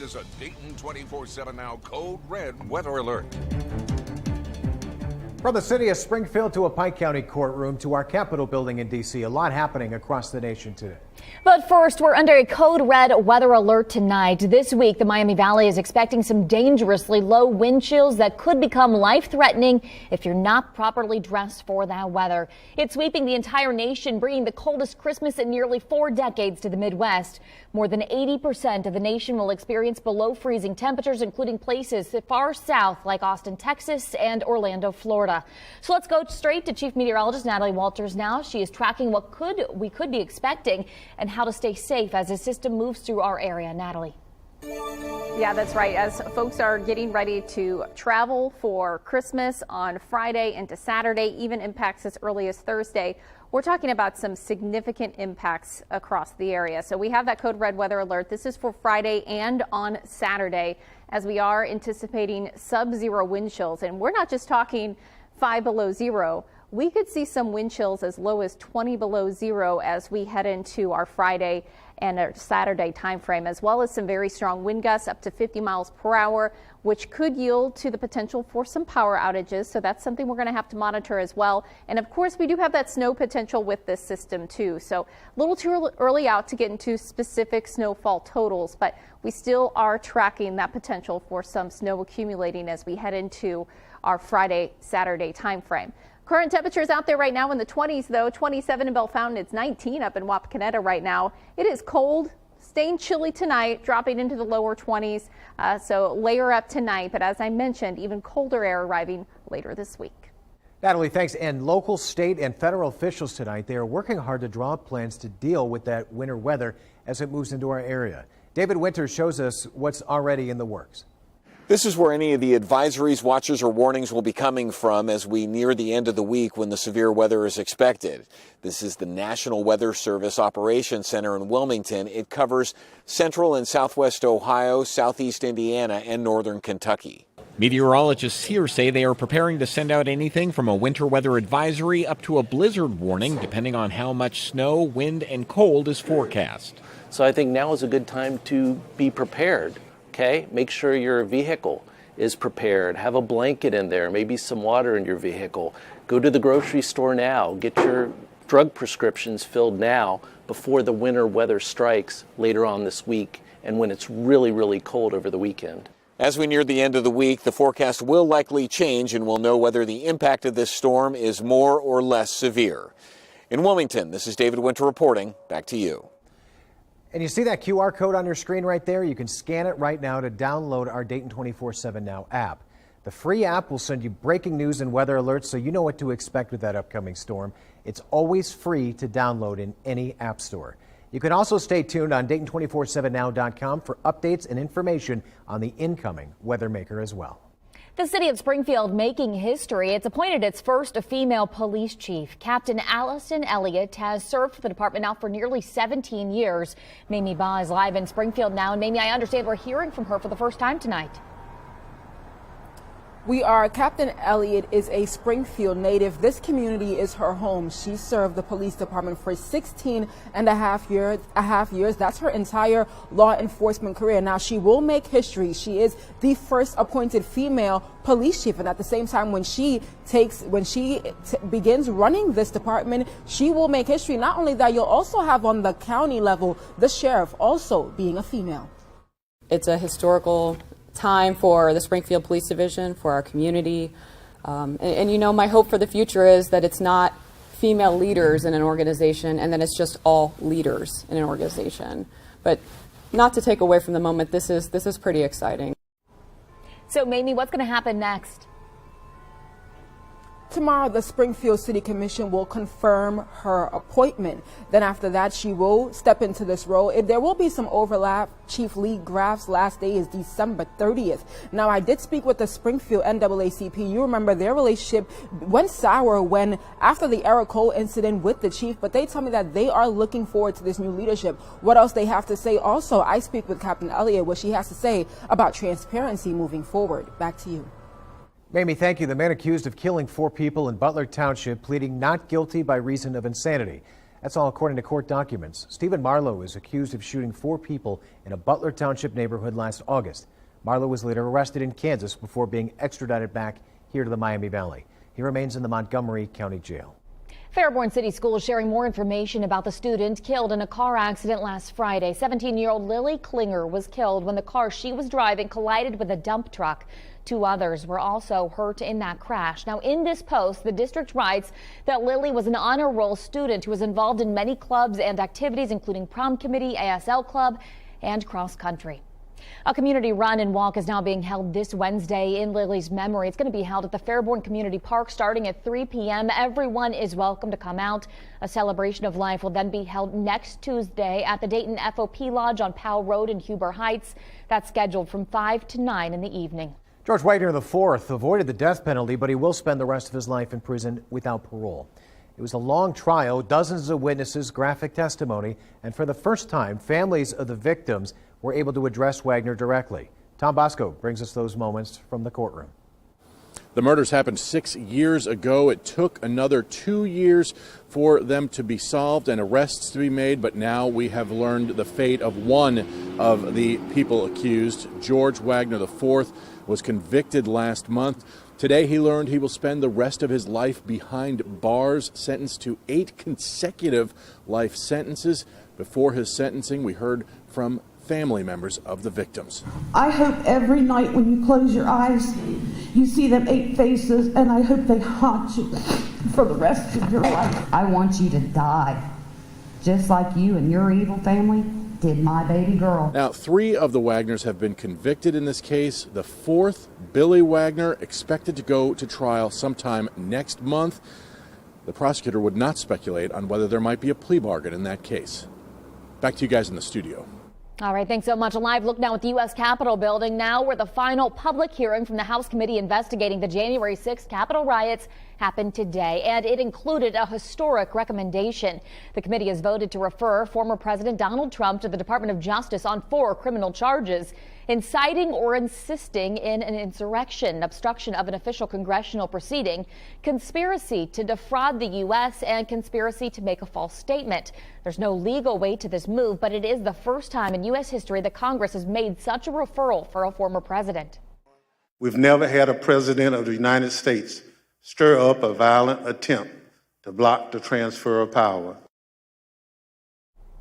This is a Dayton 24/7 Now Code Red weather alert. From the city of Springfield to a Pike County courtroom to our Capitol building in D.C., a lot happening across the nation today. But first, we're under a code red weather alert tonight. This week, the Miami Valley is expecting some dangerously low wind chills that could become life-threatening if you're not properly dressed for that weather. It's sweeping the entire nation, bringing the coldest Christmas in nearly 4 decades to the Midwest. More than 80% of the nation will experience below freezing temperatures, including places far south like Austin, Texas, and Orlando, Florida. So let's go straight to Chief Meteorologist Natalie Walters now. She is tracking what we could be expecting and how to stay safe as the system moves through our area. Natalie. Yeah, that's right. As folks are getting ready to travel for Christmas on Friday into Saturday, even impacts as early as Thursday, we're talking about some significant impacts across the area. So we have that code red weather alert. This is for Friday and on Saturday, as we are anticipating sub-zero wind chills. And we're not just talking 5 below zero. We could see some wind chills as low as 20 below zero as we head into our Friday and our Saturday timeframe, as well as some very strong wind gusts up to 50 miles per hour, which could yield to the potential for some power outages. So that's something we're going to have to monitor as well. And of course, we do have that snow potential with this system too. So a little too early out to get into specific snowfall totals, but we still are tracking that potential for some snow accumulating as we head into our Friday, Saturday timeframe. Current temperatures out there right now in the 20s, though. 27 in Bellefontaine. It's 19 up in Wapakoneta right now. It is cold, staying chilly tonight, dropping into the lower 20s. So layer up tonight. But as I mentioned, even colder air arriving later this week. Natalie, thanks. And local, state, and federal officials tonight, they are working hard to draw up plans to deal with that winter weather as it moves into our area. David Winters shows us what's already in the works. This is where any of the advisories, watches, or warnings will be coming from as we near the end of the week when the severe weather is expected. This is the National Weather Service Operations Center in Wilmington. It covers central and southwest Ohio, southeast Indiana, and northern Kentucky. Meteorologists here say they are preparing to send out anything from a winter weather advisory up to a blizzard warning, depending on how much snow, wind, and cold is forecast. So I think now is a good time to be prepared. Okay, make sure your vehicle is prepared. Have a blanket in there, maybe some water in your vehicle. Go to the grocery store now. Get your drug prescriptions filled now before the winter weather strikes later on this week and when it's really, really cold over the weekend. As we near the end of the week, the forecast will likely change and we'll know whether the impact of this storm is more or less severe. In Wilmington, this is David Winter reporting. Back to you. And you see that QR code on your screen right there? You can scan it right now to download our Dayton 24/7 Now app. The free app will send you breaking news and weather alerts so you know what to expect with that upcoming storm. It's always free to download in any app store. You can also stay tuned on Dayton247now.com for updates and information on the incoming weather maker as well. The city of Springfield making history. It's appointed its first female police chief. Captain Allison Elliott has served for the department now for nearly 17 years. Mamie Ba is live in Springfield now. And Mamie, I understand we're hearing from her for the first time tonight. We are. Captain Elliott is a Springfield native. This community is her home. She served the police department for 16 and a half years. That's her entire law enforcement career. Now, she will make history. She is the first appointed female police chief. And at the same time, when she begins running this department, she will make history. Not only that, you'll also have on the county level, the sheriff also being a female. It's a historical time for the Springfield Police Division, for our community. And you know, my hope for the future is that it's not female leaders in an organization and that it's just all leaders in an organization. But not to take away from the moment, this is pretty exciting. So, Mamie, what's going to happen next? Tomorrow, the Springfield City Commission will confirm her appointment. Then after that, she will step into this role. There will be some overlap. Chief Lee Graff's last day is December 30th. Now, I did speak with the Springfield NAACP. You remember their relationship went sour when after the Eric Cole incident with the chief, but they tell me that they are looking forward to this new leadership. What else they have to say? Also, I speak with Captain Elliott, what she has to say about transparency moving forward. Back to you. Mamie, thank you. The man accused of killing 4 people in Butler Township pleading not guilty by reason of insanity. That's all according to court documents. Stephen Marlowe is accused of shooting 4 people in a Butler Township neighborhood last August. Marlowe was later arrested in Kansas before being extradited back here to the Miami Valley. He remains in the Montgomery County Jail. Fairborn City Schools sharing more information about the student killed in a car accident last Friday. 17-year-old Lily Klinger was killed when the car she was driving collided with a dump truck. 2 others were also hurt in that crash. Now, in this post, the district writes that Lily was an honor roll student who was involved in many clubs and activities, including prom committee, ASL club, and cross country. A community run and walk is now being held this Wednesday in Lily's memory. It's going to be held at the Fairborn Community Park starting at 3 p.m. Everyone is welcome to come out. A celebration of life will then be held next Tuesday at the Dayton FOP Lodge on Powell Road in Huber Heights. That's scheduled from 5 to 9 in the evening. George Wagner IV avoided the death penalty, but he will spend the rest of his life in prison without parole. It was a long trial, dozens of witnesses, graphic testimony, and for the first time, families of the victims were able to address Wagner directly. Tom Bosco brings us those moments from the courtroom. The murders happened 6 years ago. It took another 2 years for them to be solved and arrests to be made, but now we have learned the fate of one of the people accused. George Wagner IV was convicted last month. Today he learned he will spend the rest of his life behind bars, sentenced to 8 consecutive life sentences. Before his sentencing, we heard from family members of the victims. I hope every night when you close your eyes, you see them 8 faces, and I hope they haunt you for the rest of your life. I want you to die, just like you and your evil family did my baby girl. Now, 3 of the Wagners have been convicted in this case. The 4th, Billy Wagner, expected to go to trial sometime next month. The prosecutor would not speculate on whether there might be a plea bargain in that case. Back to you guys in the studio. All right, thanks so much. A live look now at the U.S. Capitol building, now where the final public hearing from the House committee investigating the January 6th Capitol riots happened today, and it included a historic recommendation. The committee has voted to refer former President Donald Trump to the Department of Justice on 4 criminal charges: inciting or insisting in an insurrection, obstruction of an official congressional proceeding, conspiracy to defraud the U.S., and conspiracy to make a false statement. There's no legal weight to this move, but it is the first time in U.S. history that Congress has made such a referral for a former president. We've never had a president of the United States stir up a violent attempt to block the transfer of power.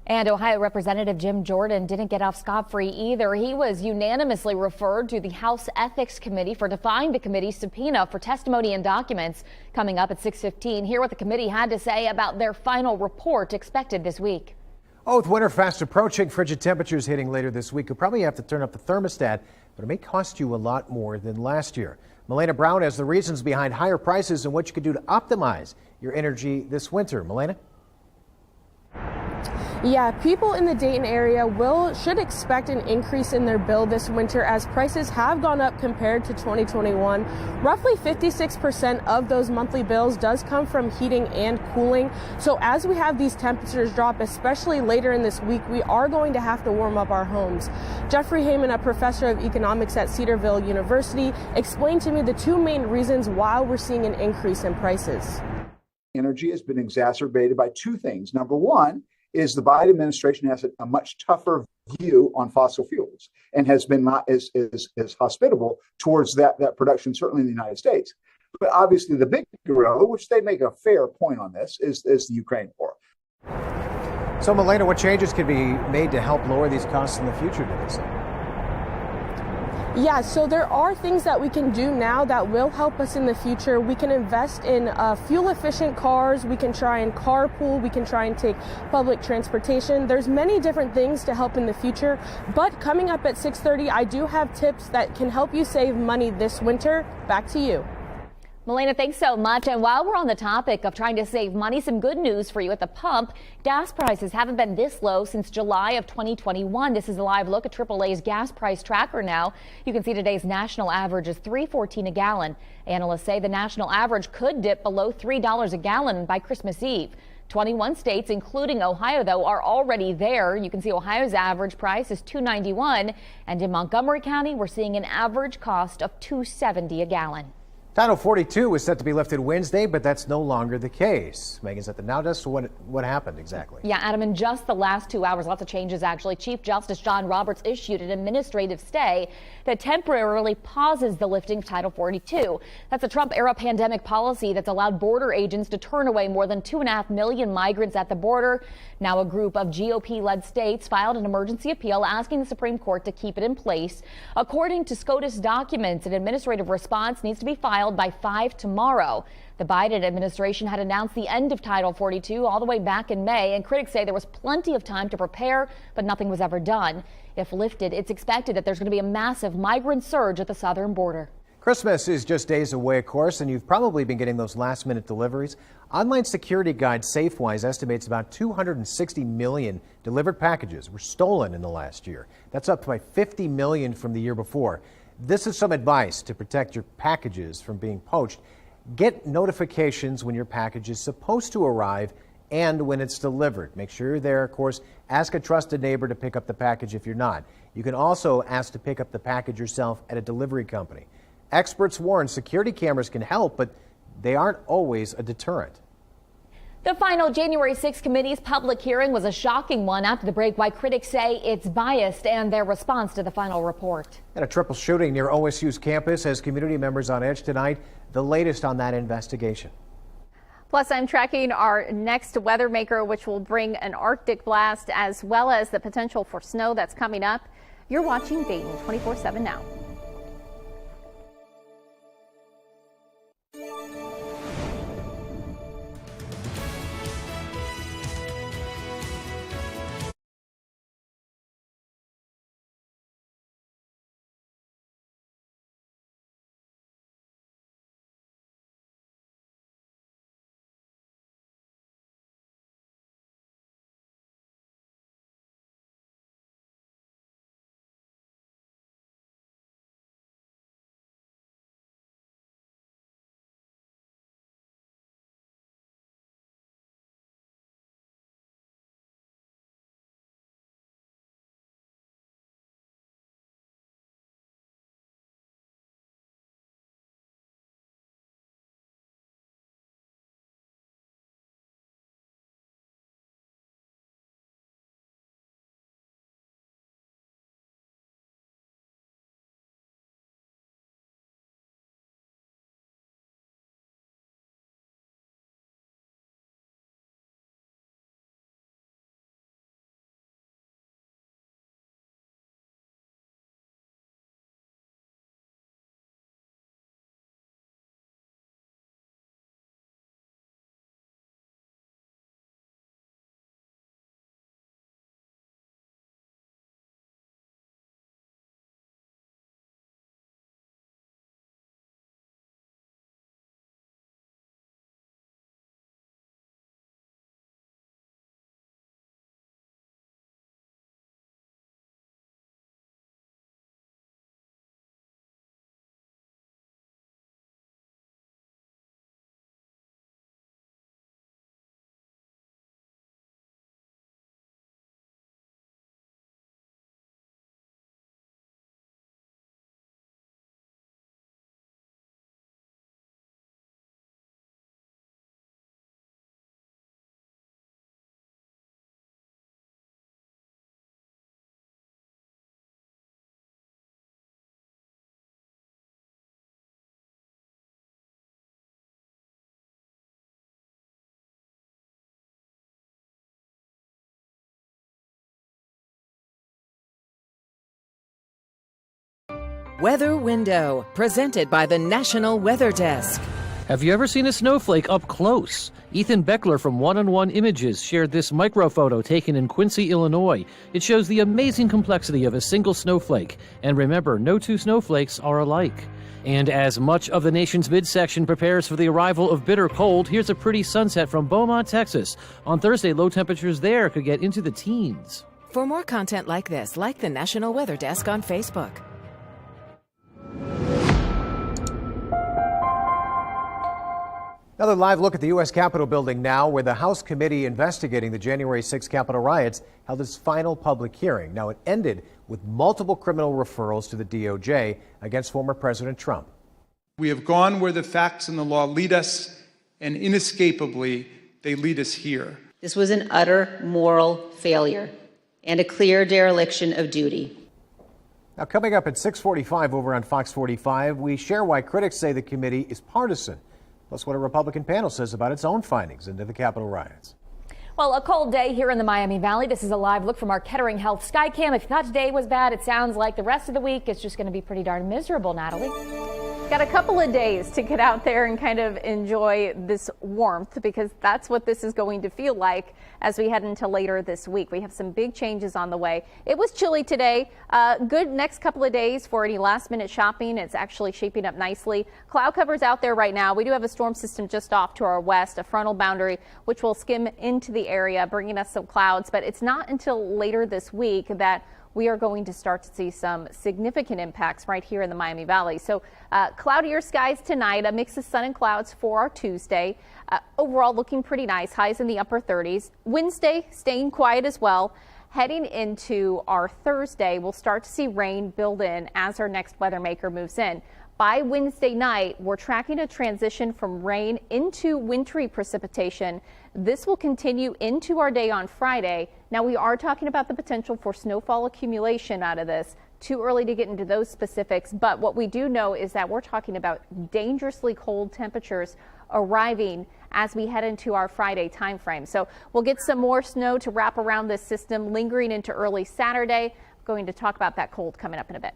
And Ohio Representative Jim Jordan didn't get off scot-free either. He was unanimously referred to the House Ethics Committee for defying the committee's subpoena for testimony and documents. Coming up at 6:15, hear what the committee had to say about their final report expected this week. Oh, with winter fast approaching, frigid temperatures hitting later this week, you'll probably have to turn up the thermostat, but it may cost you a lot more than last year. Milena Brown has the reasons behind higher prices and what you can do to optimize your energy this winter. Milena? Yeah, people in the Dayton area should expect an increase in their bill this winter as prices have gone up compared to 2021. Roughly 56% of those monthly bills does come from heating and cooling. So as we have these temperatures drop, especially later in this week, we are going to have to warm up our homes. Jeffrey Heyman, a professor of economics at Cedarville University, explained to me the 2 main reasons why we're seeing an increase in prices. Energy has been exacerbated by 2 things. Number one is the Biden administration has a much tougher view on fossil fuels and has been not as hospitable towards that production, certainly in the United States. But obviously the big gorilla, which they make a fair point on this, is the Ukraine war. So, Milena, what changes could be made to help lower these costs in the future, did they say? Yeah, so there are things that we can do now that will help us in the future. We can invest in fuel-efficient cars. We can try and carpool. We can try and take public transportation. There's many different things to help in the future. But coming up at 6:30, I do have tips that can help you save money this winter. Back to you. Milena, thanks so much. And while we're on the topic of trying to save money, some good news for you at the pump. Gas prices haven't been this low since July of 2021. This is a live look at AAA's gas price tracker now. You can see today's national average is $3.14 a gallon. Analysts say the national average could dip below $3 a gallon by Christmas Eve. 21 states, including Ohio, though, are already there. You can see Ohio's average price is $2.91. And in Montgomery County, we're seeing an average cost of $2.70 a gallon. Title 42 was set to be lifted Wednesday, but that's no longer the case. Megan's at the Now Desk. So what happened exactly? Yeah, Adam, in just the last 2 hours, lots of changes actually. Chief Justice John Roberts issued an administrative stay that temporarily pauses the lifting of Title 42. That's a Trump-era pandemic policy that's allowed border agents to turn away more than 2.5 million migrants at the border. Now a group of GOP-led states filed an emergency appeal asking the Supreme Court to keep it in place. According to SCOTUS documents, an administrative response needs to be filed by 5 tomorrow. The Biden administration had announced the end of Title 42 all the way back in May, and critics say there was plenty of time to prepare, but nothing was ever done. If lifted, it's expected that there's going to be a massive migrant surge at the southern border. Christmas is just days away, of course, and you've probably been getting those last-minute deliveries. Online security guide Safewise estimates about 260 million delivered packages were stolen in the last year. That's up by 50 million from the year before. This is some advice to protect your packages from being poached. Get notifications when your package is supposed to arrive and when it's delivered. Make sure you're there, of course. Ask a trusted neighbor to pick up the package if you're not. You can also ask to pick up the package yourself at a delivery company. Experts warn security cameras can help, but they aren't always a deterrent. The final January 6th committee's public hearing was a shocking one. After the break, why critics say it's biased and their response to the final report. And a triple shooting near OSU's campus has community members on edge tonight. The latest on that investigation. Plus, I'm tracking our next weather maker, which will bring an Arctic blast as well as the potential for snow that's coming up. You're watching Dayton 24/7 now. Weather Window, presented by the National Weather Desk. Have you ever seen a snowflake up close? Ethan Beckler from One-on-One Images shared this microphoto taken in Quincy, Illinois. It shows the amazing complexity of a single snowflake. And remember, no two snowflakes are alike. And as much of the nation's midsection prepares for the arrival of bitter cold, here's a pretty sunset from Beaumont, Texas. On Thursday, low temperatures there could get into the teens. For more content like this, like the National Weather Desk on Facebook. Another live look at the U.S. Capitol building now, where the House committee investigating the January 6 Capitol riots held its final public hearing. Now, it ended with multiple criminal referrals to the DOJ against former President Trump. We have gone where the facts and the law lead us, and inescapably, they lead us here. This was an utter moral failure and a clear dereliction of duty. Now, coming up at 6:45 over on Fox 45, we share why critics say the committee is partisan, plus what a Republican panel says about its own findings into the Capitol riots. Well, a cold day here in the Miami Valley. This is a live look from our Kettering Health Skycam. If you thought today was bad, it sounds like the rest of the week is just going to be pretty darn miserable, Natalie. Got a couple of days to get out there and kind of enjoy this warmth, because that's what this is going to feel like as we head into later this week. We have some big changes on the way. It was chilly today. Good next couple of days for any last minute shopping. It's actually shaping up nicely. Cloud cover's out there right now. We do have a storm system just off to our west, a frontal boundary, which will skim into the area, bringing us some clouds. But it's not until later this week that we are going to start to see some significant impacts right here in the Miami Valley. So cloudier skies tonight, a mix of sun and clouds for our Tuesday. Overall looking pretty nice, highs in the upper 30s. Wednesday staying quiet as well. Heading into our Thursday, we'll start to see rain build in as our next weather maker moves in. By Wednesday night, we're tracking a transition from rain into wintry precipitation. This will continue into our day on Friday. Now, we are talking about the potential for snowfall accumulation out of this. Too early to get into those specifics, but what we do know is that we're talking about dangerously cold temperatures arriving as we head into our Friday timeframe. So we'll get some more snow to wrap around this system lingering into early Saturday. I'm going to talk about that cold coming up in a bit.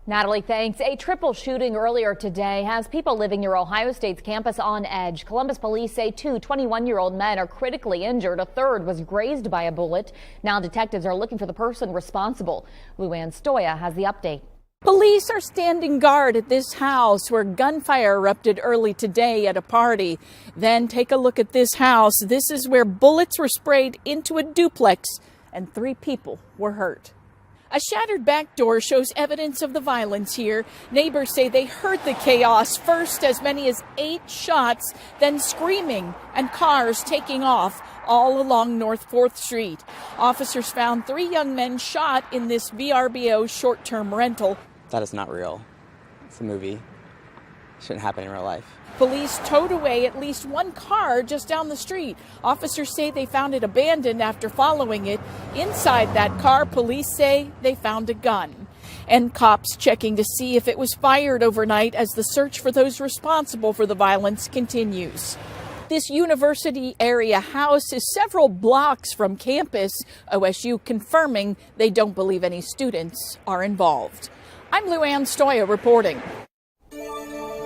Natalie, thanks. A triple shooting earlier today has people living near Ohio State's campus on edge. Columbus police say 2 21-year-old men are critically injured. A third was grazed by a bullet. Now detectives are looking for the person responsible. Luann Stoya has the update. Police are standing guard at this house where gunfire erupted early today at a party. Then take a look at this house. This is where bullets were sprayed into a duplex and 3 people were hurt. A shattered back door shows evidence of the violence here. Neighbors say they heard the chaos, first as many as 8 shots, then screaming and cars taking off all along North 4th Street. Officers found 3 young men shot in this VRBO short-term rental. That is not real. It's a movie. It shouldn't happen in real life. Police towed away at least 1 car just down the street. Officers say they found it abandoned after following it. Inside that car, police say they found a gun. And cops checking to see if it was fired overnight as the search for those responsible for the violence continues. This university area house is several blocks from campus. OSU confirming they don't believe any students are involved. I'm Luann Stoya reporting.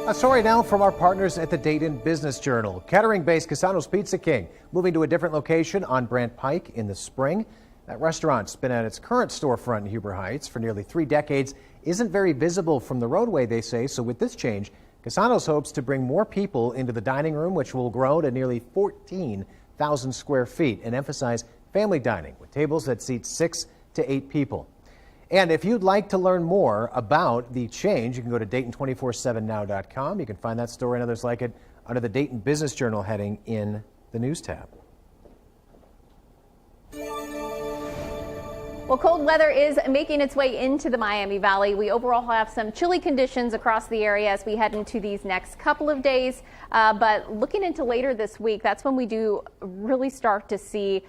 A story now from our partners at the Dayton Business Journal. Kettering-based Casano's Pizza King moving to a different location on Brant Pike in the spring. That restaurant's been at its current storefront in Huber Heights for nearly 3 decades. Isn't very visible from the roadway, they say, so with this change, Casano's hopes to bring more people into the dining room, which will grow to nearly 14,000 square feet, and emphasize family dining with tables that seat 6 to 8 people. And if you'd like to learn more about the change, you can go to Dayton247now.com. You can find that story and others like it under the Dayton Business Journal heading in the News tab. Well, cold weather is making its way into the Miami Valley. We overall have some chilly conditions across the area as we head into these next couple of days. But looking into later this week, that's when we do really start to see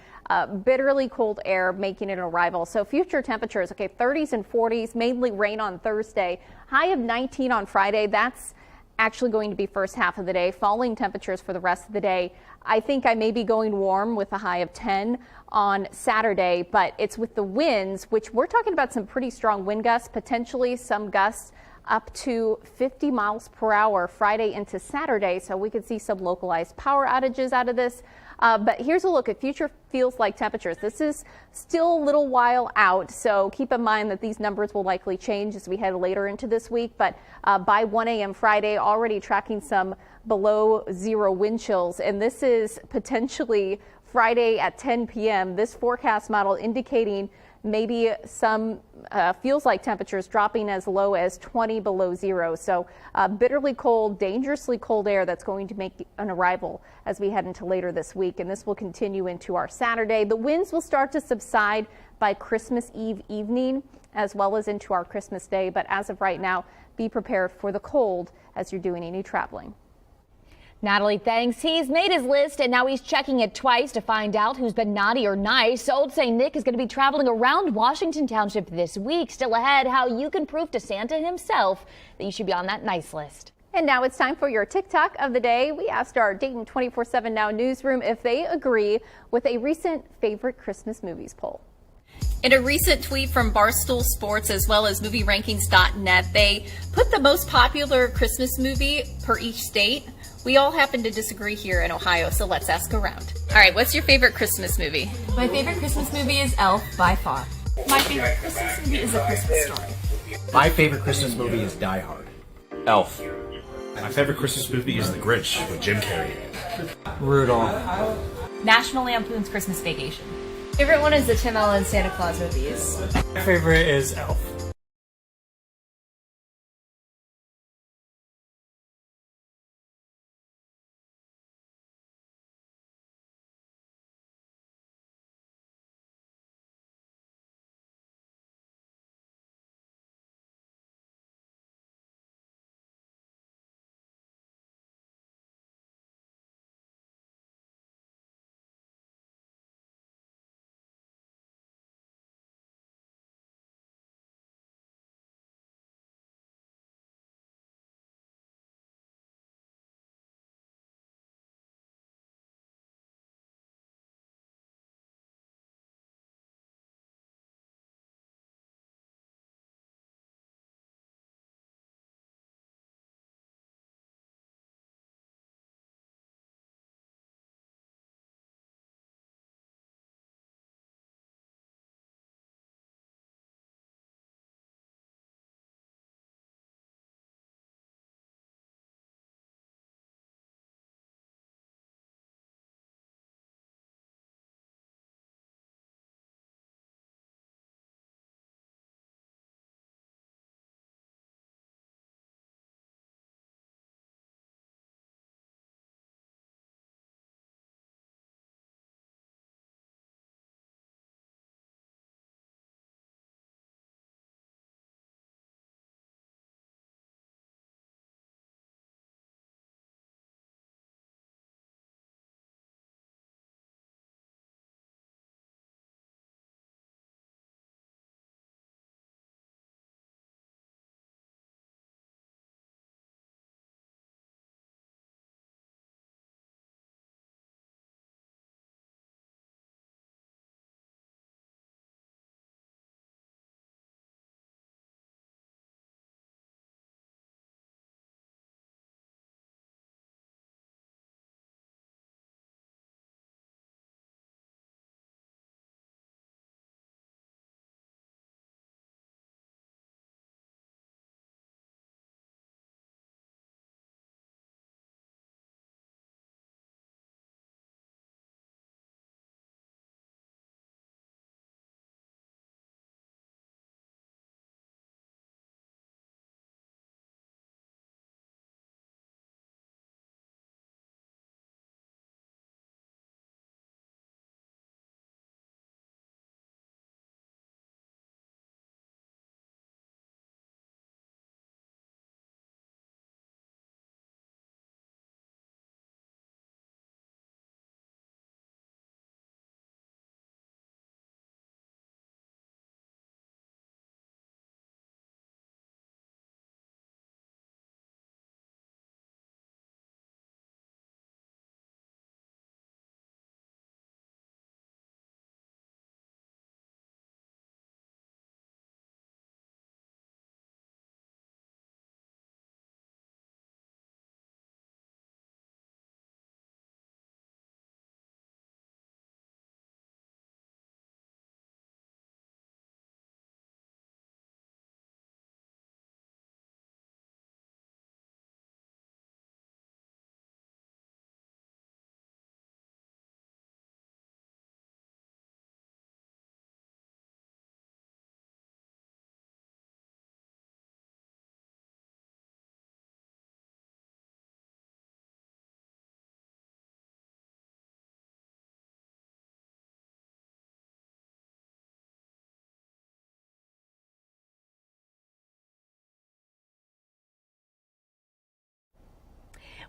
bitterly cold air making an arrival. So future temperatures, 30s and 40s, mainly rain on Thursday, high of 19 on Friday. That's actually going to be first half of the day. Falling temperatures for the rest of the day. I think I may be going warm with a high of 10 on Saturday, but it's with the winds, which we're talking about some pretty strong wind gusts, potentially some gusts up to 50 miles per hour Friday into Saturday. So we could see some localized power outages out of this. But here's a look at future feels like temperatures. This is still a little while out, so keep in mind that these numbers will likely change as we head later into this week. But by 1 a.m. Friday, already tracking some below 0 wind chills, and this is potentially Friday at 10 p.m. This forecast model indicating maybe some feels like temperatures dropping as low as 20 below 0. So bitterly cold, dangerously cold air that's going to make an arrival as we head into later this week. And this will continue into our Saturday. The winds will start to subside by Christmas Eve evening as well as into our Christmas Day. But as of right now, be prepared for the cold as you're doing any traveling. Natalie, thanks. He's made his list and now he's checking it twice to find out who's been naughty or nice. Old St. Nick is going to be traveling around Washington Township this week. Still ahead, how you can prove to Santa himself that you should be on that nice list. And now it's time for your TikTok of the day. We asked our Dayton 24/7 Now newsroom if they agree with a recent favorite Christmas movies poll. In a recent tweet from Barstool Sports as well as MovieRankings.net, they put the most popular Christmas movie per each state. We all happen to disagree here in Ohio, so let's ask around. All right, what's your favorite Christmas movie? My favorite Christmas movie is Elf, by far. My favorite Christmas movie is A Christmas Story. My favorite Christmas movie is Die Hard. Elf. My favorite Christmas movie is The Grinch with Jim Carrey. Rudolph. National Lampoon's Christmas Vacation. Favorite one is the Tim Allen Santa Claus movies. My favorite is Elf.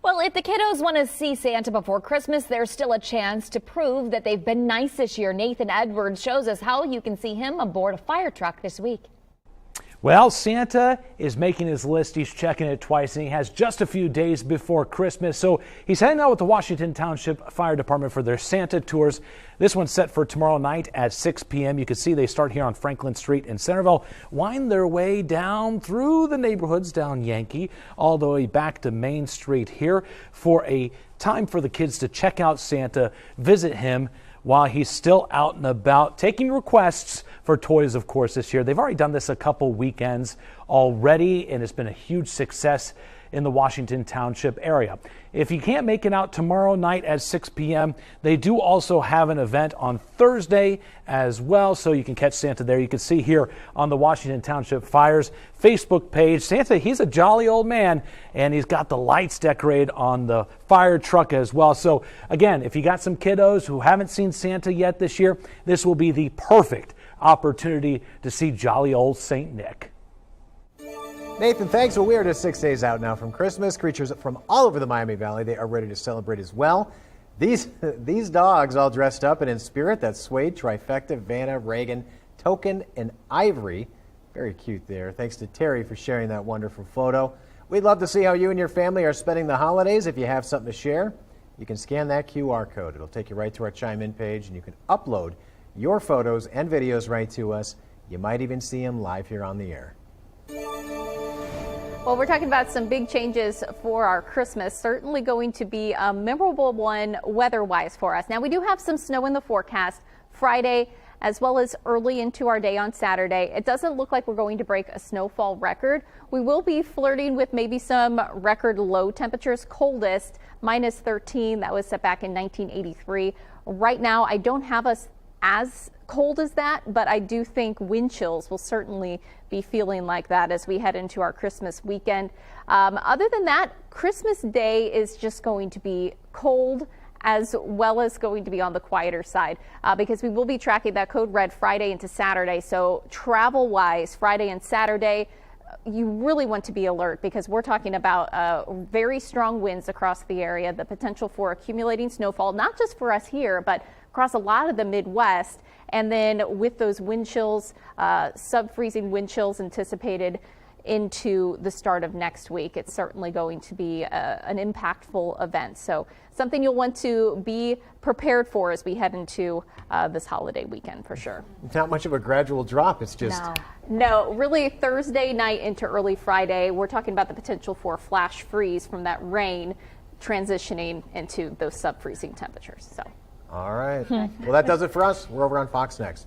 Well, if the kiddos want to see Santa before Christmas, there's still a chance to prove that they've been nice this year. Nathan Edwards shows us how you can see him aboard a fire truck this week. Well, Santa is making his list. He's checking it twice, and he has just a few days before Christmas. So he's heading out with the Washington Township Fire Department for their Santa tours. This one's set for tomorrow night at 6 p.m. You can see they start here on Franklin Street in Centerville, wind their way down through the neighborhoods, down Yankee, all the way back to Main Street here for a time for the kids to check out Santa, visit him while he's still out and about, taking requests for toys, of course, this year. They've already done this a couple weekends already, and it's been a huge success in the Washington Township area. If you can't make it out tomorrow night at 6 p.m., they do also have an event on Thursday as well, so you can catch Santa there. You can see here on the Washington Township Fire's Facebook page, Santa, he's a jolly old man, and he's got the lights decorated on the fire truck as well. So again, if you got some kiddos who haven't seen Santa yet this year, this will be the perfect opportunity to see jolly old St. Nick. Nathan, thanks. Well, we are just 6 days out now from Christmas. Creatures from all over the Miami Valley, they are ready to celebrate as well. These dogs all dressed up and in spirit. That's Suede, Trifecta, Vanna, Reagan, Token, and Ivory. Very cute there. Thanks to Terry for sharing that wonderful photo. We'd love to see how you and your family are spending the holidays. If you have something to share, you can scan that QR code. It'll take you right to our Chime In page, and you can upload your photos and videos right to us. You might even see them live here on the air. Well, we're talking about some big changes for our Christmas. Certainly going to be a memorable one weather-wise for us. Now, we do have some snow in the forecast Friday as well as early into our day on Saturday. It doesn't look like we're going to break a snowfall record. We will be flirting with maybe some record low temperatures. Coldest, minus 13. That was set back in 1983. Right now, I don't have us as cold as that, but I do think wind chills will certainly be feeling like that as we head into our Christmas weekend. Other than that, Christmas Day is just going to be cold as well as going to be on the quieter side because we will be tracking that code red Friday into Saturday. So travel wise, Friday and Saturday, you really want to be alert because we're talking about very strong winds across the area, the potential for accumulating snowfall, not just for us here, but across a lot of the Midwest. And then with those wind chills, sub-freezing wind chills anticipated into the start of next week, it's certainly going to be an impactful event. So something you'll want to be prepared for as we head into this holiday weekend for sure. Not much of a gradual drop. It's just... No, really Thursday night into early Friday, we're talking about the potential for a flash freeze from that rain transitioning into those sub-freezing temperatures. So. All right. Well, that does it for us. We're over on Fox next.